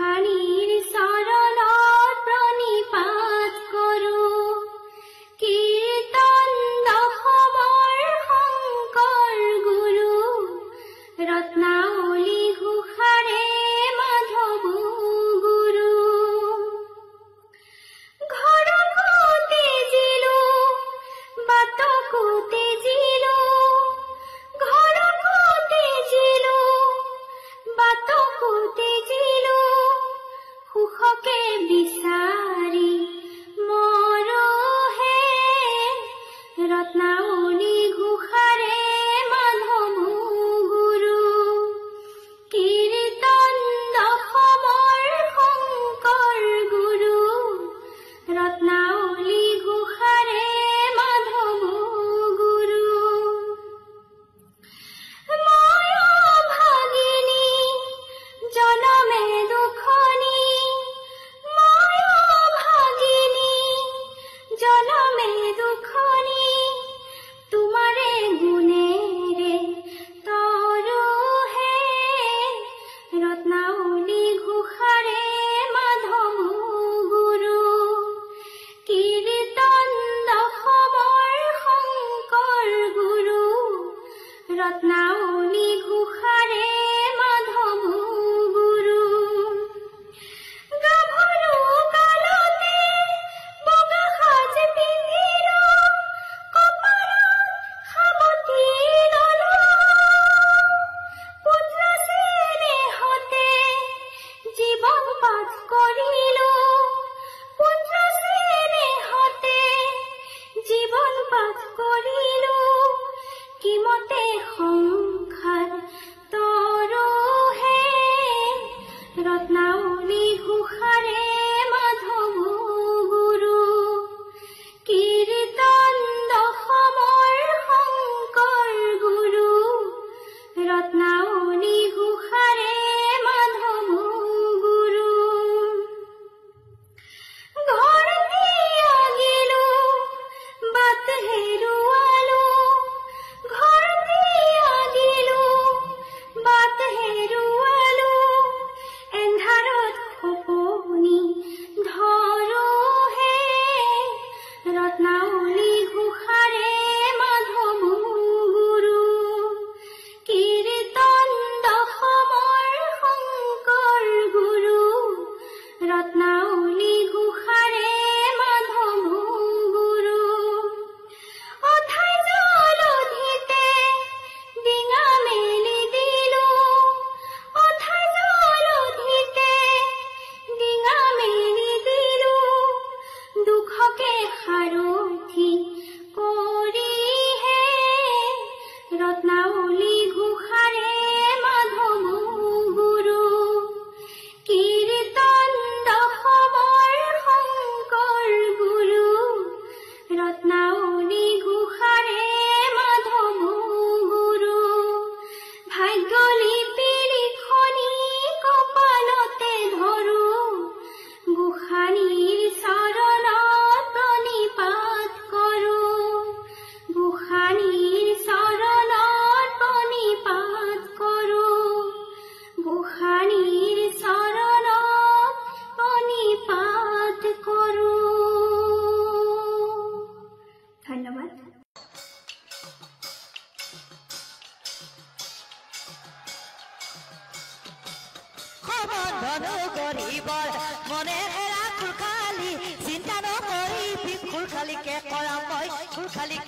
গোসানীৰ চৰণত প্ৰণিপাত কৰোঁ। কীৰ্তন দশমৰ শংকৰ গুৰু ৰত্নাৱলী ঘোষাৰে মাধৱ গুৰু। ঘৰকো তেজিলো বাটকো তেজিলো, ঘৰকো তেজিলো বাটকো তেজিলো, সুখকে বিচাৰি মৰহে ৰত্নাৱলী ঘোষাৰে মাধৱ গুৰু। কীৰ্তন দশমৰ শংকৰ গুৰু ৰত্নাৱলী ঘোষাৰে মাধৱ গুৰু। ময় ভাগিনী জনমে দুখনী, ময় ভাগিনী জনমে দুখনী, তোমাৰে গুণেৰে তৰোহে ৰত্নাৱলী ঘোষাৰে মাধৱ গুৰু। কীৰ্তন দশমৰ শংকৰ গুৰু ৰত্নাৱলী ঘোষাৰে মাধৱ গুৰু। গাভৰু কালতে বগা সাজ পিন্ধিলো, কপালত সাৱটি ললো, পুত্ৰ স্নেহতে জীৱন পাঠ কৰিলো, পুত্ৰ স্নেহতে জীৱন পাঠ কৰিলো, কিমতে সংসাৰ তৰোহে ৰত্নাৱলী ঘোষাৰে মাধৱ গুৰু। কীৰ্তন দশমৰ শংকৰ গুৰু ৰত্নাৱলী ঘোষাৰে মাধৱ গুৰু। ঘৰ ত্যাগিলো বাট হেৰুৱালো, ঘৰ ত্যাগিলো বাট হেৰুৱালো, এন্ধাৰত সপনি ধৰোহে ৰত্নাৱলী ঘোষাৰে মাধৱ গুৰু। কীৰ্তন দশমৰ শংকৰ গুৰু ৰত্নাৱলী ঘোষাৰে মাধৱ গুৰু। অথাই জলধিতে ডিঙা মেলি দিলো, অথাই জলধিতে ডিঙা মেলি দিলো, দুখকে সাৰথি কৰিহে ৰত্নাৱলী ঘোষাৰে মাধৱ গুৰু। কীৰ্তন দশমৰ শংকৰ গুৰু ৰত্নাৱলী ঘোষাৰে মাধৱ গুৰু। ভাগ্যলিপি লিখনি কপালতে ধৰো, গোসানীৰ চৰণত প্ৰণিপাত কৰোঁ, গোসানীৰ চৰণত প্ৰণিপাত কৰোঁ, গোসানীৰ চৰণত প্ৰণিপাত কৰোঁ। ধন্যবাদ। ধনু গৰিবৰ মনে হেৰা খুলখালি, চিন্তা নকৰি খুলখালিকে কৰা মই খুলখালিকে